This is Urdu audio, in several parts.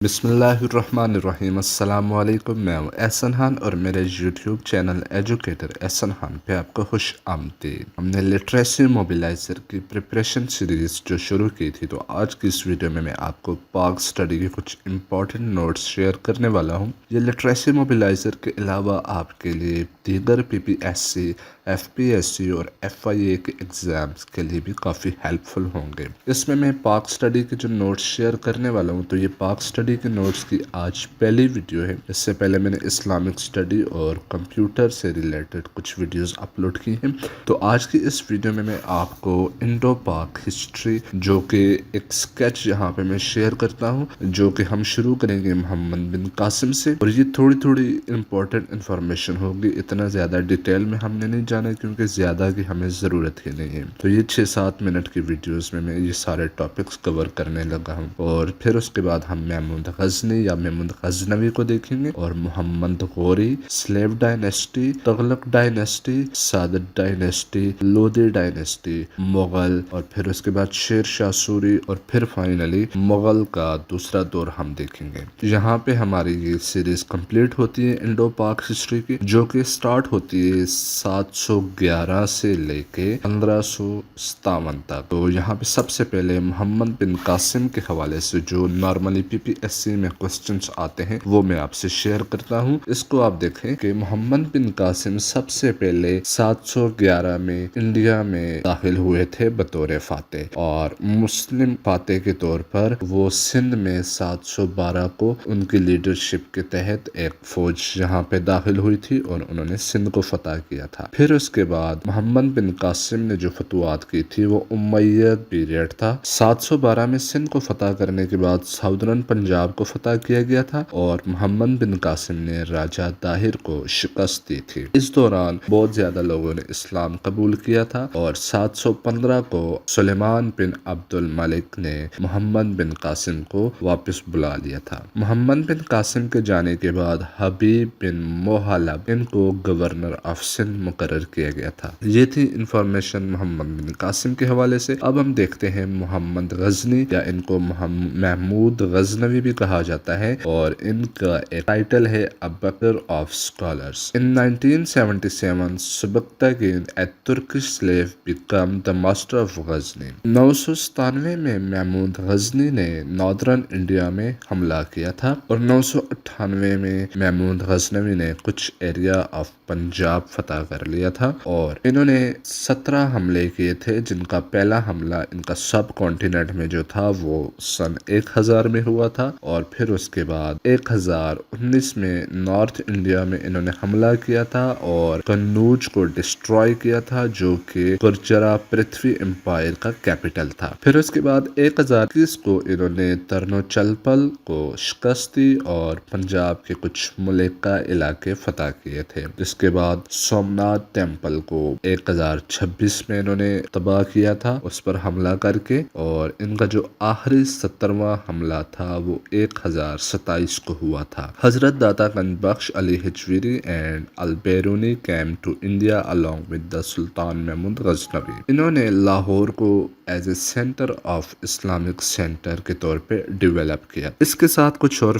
بسم اللہ الرحمن الرحیم۔ السلام علیکم، میں ہوں احسن خان اور میرے یوٹیوب چینل ایجوکیٹر احسن خان پہ آپ کو خوش آمدید۔ ہم نے لٹریسی موبیلائزر کی پریپریشن سیریز جو شروع کی تھی، تو آج کی اس ویڈیو میں آپ کو پاک سٹڈی کے کچھ امپورٹنٹ نوٹس شیئر کرنے والا ہوں۔ یہ لٹریسی موبیلائزر کے علاوہ آپ کے لیے دیگر P P S C, F P S C اور ایف آئی اے کے ایگزامز کے لیے بھی کافی ہیلپ فل ہوں گے۔ اس میں پاک سٹڈی کے جو نوٹس شیئر کرنے والا ہوں، تو یہ پاک سٹڈی کے نوٹس کی آج پہلی ویڈیو ہے۔ اس سے پہلے میں نے اسلامک سٹڈی اور کمپیوٹر سے ریلیٹڈ کچھ ویڈیوز اپلوڈ کی ہیں۔ تو آج کی اس ویڈیو میں آپ کو انڈو پاک ہسٹری جو کہ ایک سکیچ یہاں پہ میں شیئر کرتا ہوں، جو کہ ہم شروع کریں گے محمد بن قاسم سے، اور یہ تھوڑی امپورٹنٹ انفارمیشن ہوگی۔ اتنا زیادہ ڈیٹیل میں ہم نے نہیں جانا کیونکہ زیادہ کی ہمیں ضرورت ہی نہیں ہے۔ تو یہ 6-7 منٹ کی ویڈیوز میں یہ سارے ٹاپکس کور کرنے لگا ہوں، اور پھر اس کے بعد ہم محمود غزنی یا محمود غزنوی کو دیکھیں گے، اور Muhammad Ghori, slave dynasty, Tughlaq dynasty, سعدت ڈائنیسٹی، لودھی ڈائنیسٹی، مغل، اور پھر اس کے بعد شیر شاہ سوری، اور پھر فائنلی مغل کا دوسرا دور ہم دیکھیں گے۔ یہاں پہ ہماری یہ سیریز کمپلیٹ ہوتی ہے انڈو پاک ہسٹری کی، جو کہ سٹارٹ ہوتی ہے 711 سے لے کے 1557 تک۔ تو یہاں پہ سب سے پہلے محمد بن قاسم کے حوالے سے جو نارملی پی پی ایس سی میں کوسچنز آتے ہیں، وہ میں آپ سے شیئر کرتا ہوں۔ اس کو آپ دیکھیں کہ محمد بن قاسم سب سے پہلے 711 میں انڈیا میں داخل ہوئے تھے بطور فاتح، اور مسلم فاتح کے طور پر وہ سندھ میں 712 کو ان کی لیڈرشپ کے تحت ایک فوج یہاں پہ داخل ہوئی تھی، اور انہوں نے سندھ کو فتح کیا تھا۔ پھر اس کے بعد محمد بن قاسم نے جو فتوحات کی تھی وہ امید پیریڈ تھا۔ 712 میں سندھ کو فتح کرنے کے بعد ساؤدرن پنجاب کو فتح کیا گیا تھا، اور محمد بن قاسم نے راجہ طاہر کو شکست دی تھی۔ اس دوران بہت زیادہ لوگوں نے اسلام قبول کیا تھا، اور 715 کو سلیمان بن عبد الملک نے محمد بن قاسم کو واپس بلا لیا تھا۔ محمد بن قاسم کے جانے کے بعد حبیب بن موہلب ان کو گورنر آف سندھ مقرر کیا گیا تھا۔ یہ تھی انفارمیشن محمد بن قاسم کے حوالے سے۔ اب ہم دیکھتے ہیں محمد غزنی، یا ان کو محمود غزنوی بھی کہا جاتا ہے، اور ان کا ایک ٹائٹل ہے Abubakar of scholars. In 1977 Subektagan, a Turkish slave, became the master of Ghazni۔ 997 میں محمود غزنی نے ناردرن انڈیا میں حملہ کیا تھا، اور 998 میں محمود غزنوی نے کچھ ایریا آف پنجاب فتح کر لیا تھا، اور انہوں نے 17 حملے کیے تھے، جن کا پہلا حملہ ان کا سب کانٹیننٹ میں جو تھا وہ سن 1000 میں ہوا تھا، اور پھر اس کے بعد 1019 میں نارتھ انڈیا میں انہوں نے حملہ کیا تھا اور کنوج کو ڈسٹروائے کیا تھا، جو کہ گرجرا پرتھوی امپائر کا کیپٹل تھا۔ پھر اس کے بعد 1021 کو انہوں نے ترنوچلپل کو شکست دی اور پنجاب کے کچھ ملکہ علاقے فتح کیے تھے۔ اس کے بعد سومناتھ ٹیمپل کو 1026 میں انہوں نے تباہ کیا تھا اس پر حملہ کر کے، اور ان کا جو آخری 17واں حملہ تھا وہ 1027 کو ہوا تھا۔ Hazrat Data Ganj Bakhsh Ali Hujwiri and Alberuni came to India along with the Sultan Mahmud Ghaznavi. انہوں نے لاہور کو as a centre of Islamic centre کے طور پہ ڈیولپ کیا۔ اس کے ساتھ کچھ اور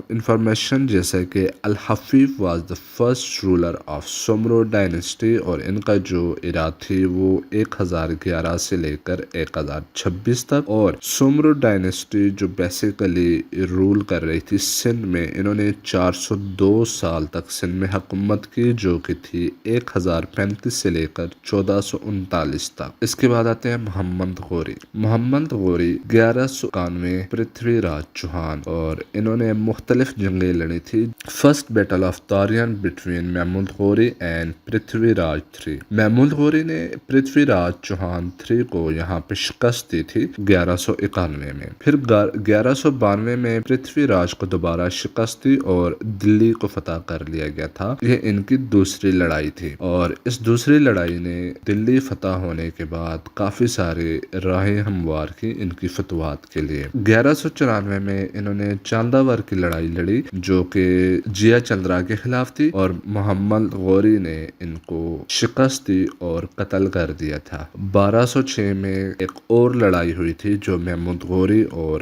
انفارمیشن، جیسے کہ Alhafif was the first ruler of Soomro dynasty, اور ان کا جو ایرا تھی وہ 1011 سے لے کر 1026 تک، اور سومرو ڈائنیسٹی جو بیسیکلی رول کر رہی تھی سندھ میں، انہوں نے 402 سال تک سندھ میں حکومت کی، جو کہ تھی 1035 سے لے کر 1439 تک۔ اس کے بعد آتے ہیں محمد غوری۔ محمد غوری 1191 پرتھوی راج چوہان، اور انہوں نے مختلف جنگیں لڑی تھی۔ First battle of Tarain between Mahmud Ghori and Prithvi Raj 3۔ Mahmud Ghori نے پرتھوی راج چوہان 3 کو یہاں پہ شکست دی تھی 1191 میں۔ پھر 1192 میں پرتھوی راج کو دوبارہ شکست دی اور دلی کو فتح کر لیا گیا تھا۔ یہ ان کی دوسری لڑائی تھی، اور اس دوسری لڑائی نے دلی فتح ہونے کے بعد کافی سارے راہیں ہموار کی ان کی فتوحات کے لیے۔ 1194 میں انہوں نے چانداور کی لڑائی لڑی، جو کہ جیا چندرا کے خلاف تھی، اور محمد غوری نے ان کو شکست دی اور قتل کر دیا تھا۔ 1206 میں ایک اور لڑائی ہوئی تھی جو محمود غوری اور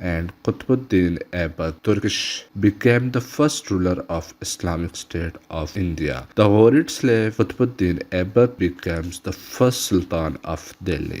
and Qutbuddin Aibak Turkish became the first ruler of Islamic State of India. The Ghorid slave Qutbuddin Aibak becomes the first Sultan of Delhi.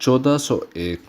1401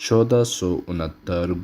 1469